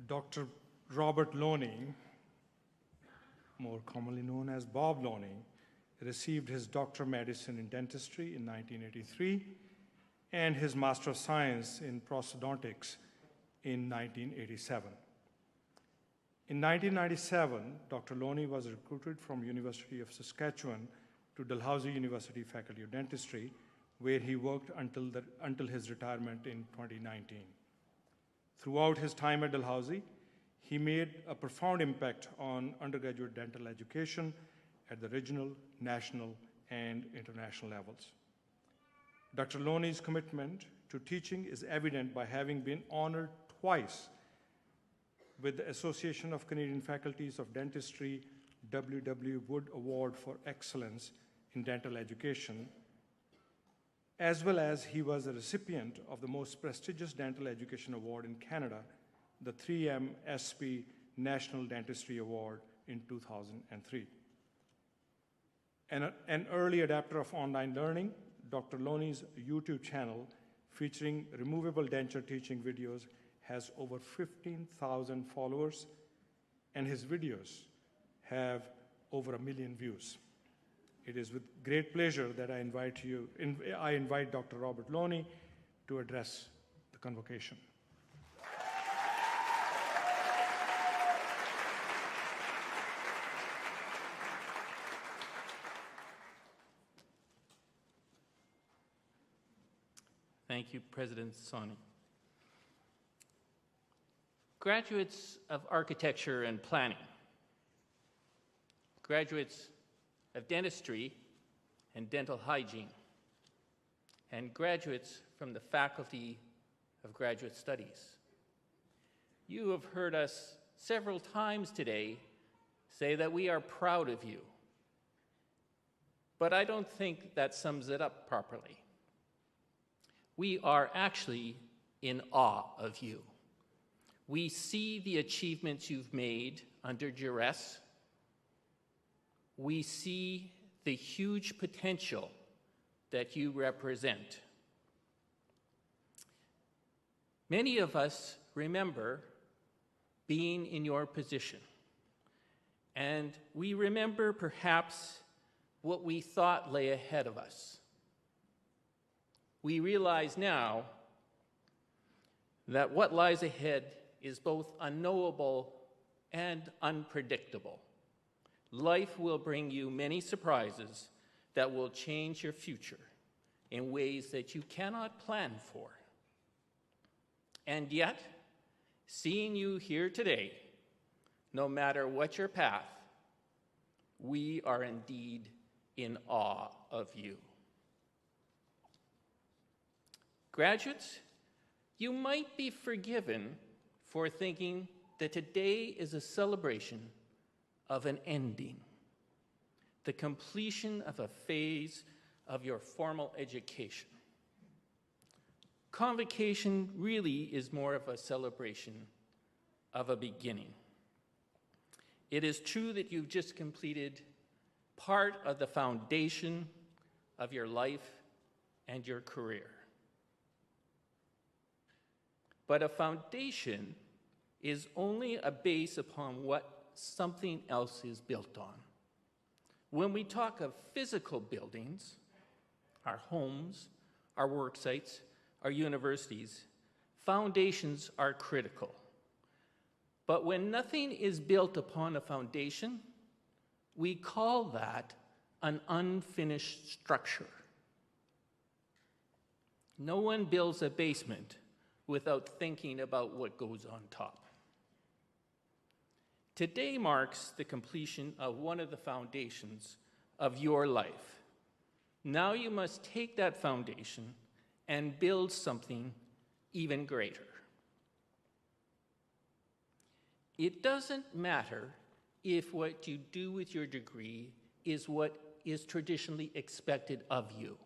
Dr. Robert Loney, more commonly known as Bob Loney, received his Doctor of Medicine in Dentistry in 1983 and his Master of Science in Prosthodontics in 1987. In 1997, Dr. Loney was recruited from University of Saskatchewan to Dalhousie University Faculty of Dentistry, where he worked until his retirement in 2019. Throughout his time at Dalhousie, he made a profound impact on undergraduate dental education at the regional, national, and international levels. Dr. Loney's commitment to teaching is evident by having been honored twice with the Association of Canadian Faculties of Dentistry W.W. Wood Award for Excellence in Dental Education, as well as he was a recipient of the most prestigious dental education award in Canada, the 3M SP National Dentistry Award in 2003. An early adapter of online learning, Dr. Loney's YouTube channel featuring removable denture teaching videos has over 15,000 followers, and his videos have over 1 million views. It is with great pleasure that I invite Dr. Robert Loney to address the convocation. Thank you, President Loney. Graduates of architecture and planning, graduates of dentistry and dental hygiene, and graduates from the Faculty of Graduate Studies. You have heard us several times today say that we are proud of you, but I don't think that sums it up properly. We are actually in awe of you. We see the achievements you've made under duress. We see the huge potential that you represent. Many of us remember being in your position, and we remember perhaps what we thought lay ahead of us. We realize now that what lies ahead is both unknowable and unpredictable. Life will bring you many surprises that will change your future in ways that you cannot plan for. And yet, seeing you here today, no matter what your path, we are indeed in awe of you. Graduates, you might be forgiven for thinking that today is a celebration of an ending, the completion of a phase of your formal education. Convocation really is more of a celebration of a beginning. It is true that you've just completed part of the foundation of your life and your career. But a foundation is only a base upon what something else is built on. When we talk of physical buildings, our homes, our work sites, our universities, foundations are critical. But when nothing is built upon a foundation, we call that an unfinished structure. No one builds a basement without thinking about what goes on top. Today marks the completion of one of the foundations of your life. Now you must take that foundation and build something even greater. It doesn't matter if what you do with your degree is what is traditionally expected of you.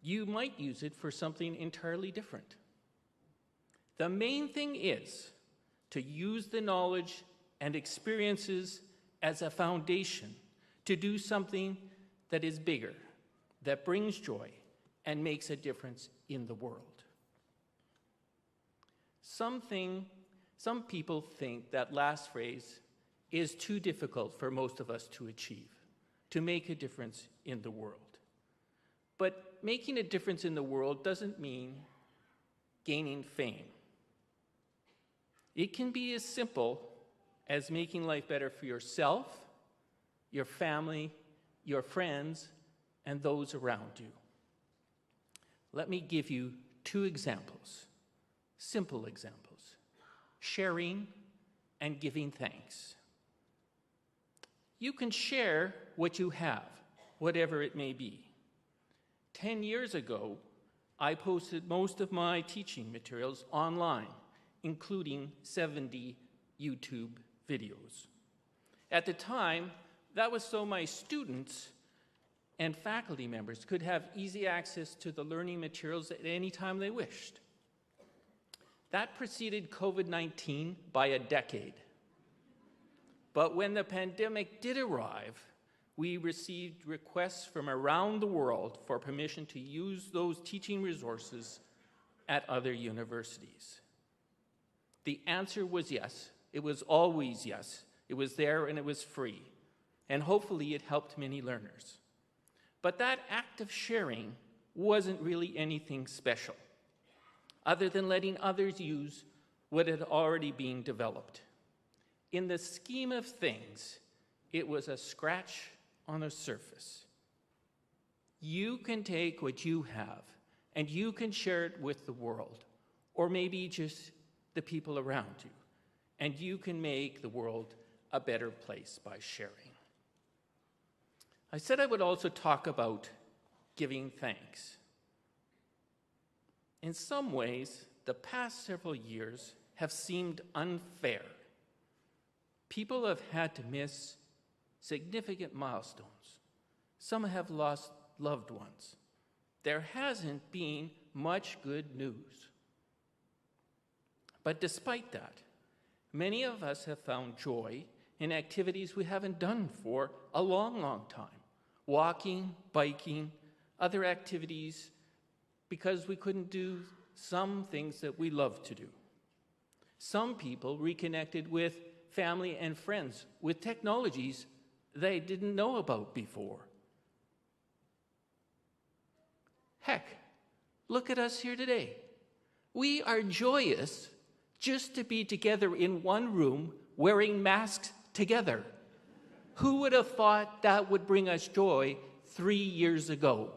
You might use it for something entirely different. The main thing is to use the knowledge and experiences as a foundation to do something that is bigger, that brings joy, and makes a difference in the world. Some people think that last phrase is too difficult for most of us to achieve, to make a difference in the world. But making a difference in the world doesn't mean gaining fame. It can be as simple as making life better for yourself, your family, your friends, and those around you. Let me give you 2 examples, simple examples: sharing and giving thanks. You can share what you have, whatever it may be. 10 years ago, I posted most of my teaching materials online, including 70 YouTube videos. At the time, that was so my students and faculty members could have easy access to the learning materials at any time they wished. That preceded COVID-19 by a decade. But when the pandemic did arrive, we received requests from around the world for permission to use those teaching resources at other universities. The answer was yes. It was always yes. It was there and it was free. And hopefully it helped many learners. But that act of sharing wasn't really anything special, other than letting others use what had already been developed. In the scheme of things, it was a scratch on a surface. You can take what you have and you can share it with the world, or maybe just the people around you, and you can make the world a better place by sharing. I said I would also talk about giving thanks. In some ways, the past several years have seemed unfair. People have had to miss significant milestones. Some have lost loved ones. There hasn't been much good news. But despite that, many of us have found joy in activities we haven't done for a long, long time. Walking, biking, other activities, because we couldn't do some things that we love to do. Some people reconnected with family and friends with technologies they didn't know about before. Heck, look at us here today. We are joyous just to be together in one room wearing masks together. Who would have thought that would bring us joy 3 years ago?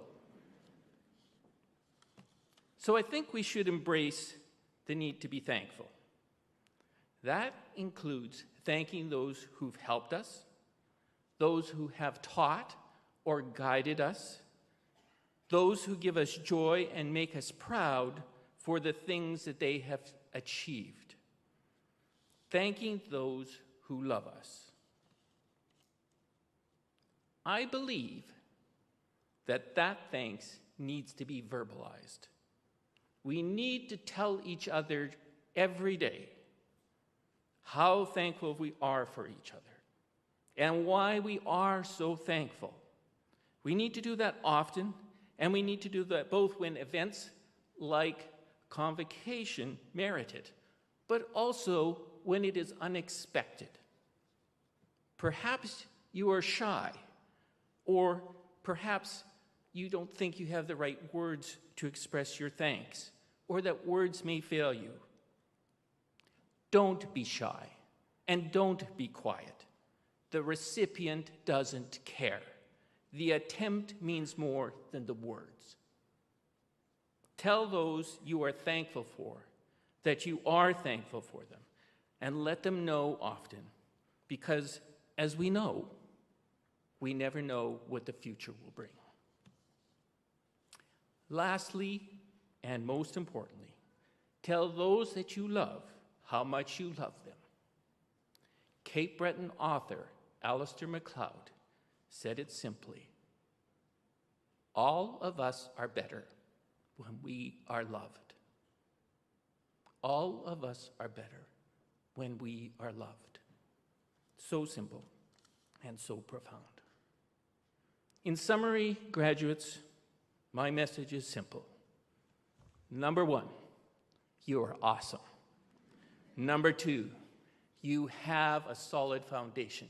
So I think we should embrace the need to be thankful. That includes thanking those who've helped us, those who have taught or guided us, those who give us joy and make us proud for the things that they have achieved. Thanking those who love us. I believe that thanks needs to be verbalized. We need to tell each other every day how thankful we are for each other and why we are so thankful. We need to do that often, and we need to do that both when events like Convocation merit it, but also when it is unexpected. Perhaps you are shy, or perhaps you don't think you have the right words to express your thanks, or that words may fail you. Don't be shy, and don't be quiet. The recipient doesn't care. The attempt means more than the words. Tell those you are thankful for that you are thankful for them, and let them know often, because as we know, we never know what the future will bring. Lastly, and most importantly, tell those that you love how much you love them. Cape Breton author Alistair MacLeod said it simply: all of us are better when we are loved. All of us are better when we are loved. So simple and so profound. In summary, graduates, my message is simple. Number one, you are awesome. Number 2, you have a solid foundation.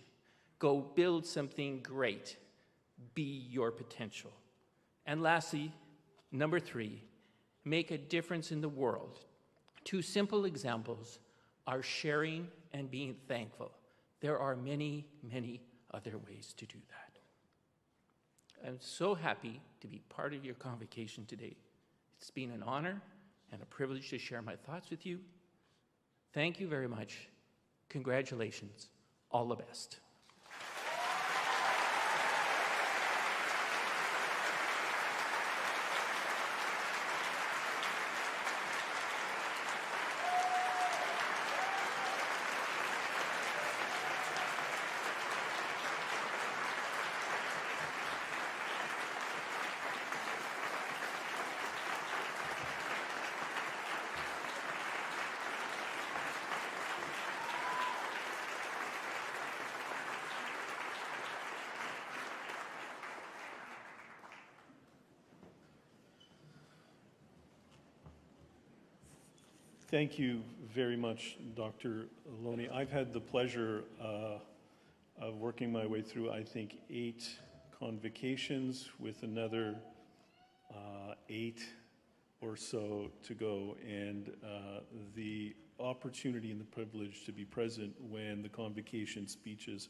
Go build something great. Be your potential. And lastly, number 3, make a difference in the world. 2 simple examples are sharing and being thankful. There are many, many other ways to do that. I'm so happy to be part of your convocation today. It's been an honor and a privilege to share my thoughts with you. Thank you very much. Congratulations. All the best. Thank you very much, Dr. Loney. I've had the pleasure of working my way through, I think, 8 convocations with another 8 or so to go. And the opportunity and the privilege to be present when the convocation speeches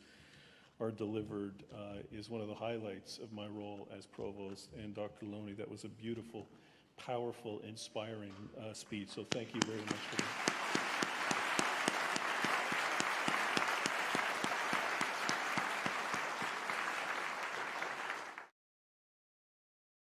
are delivered is one of the highlights of my role as provost. And Dr. Loney, that was a beautiful, powerful, inspiring speech. So thank you very much for that.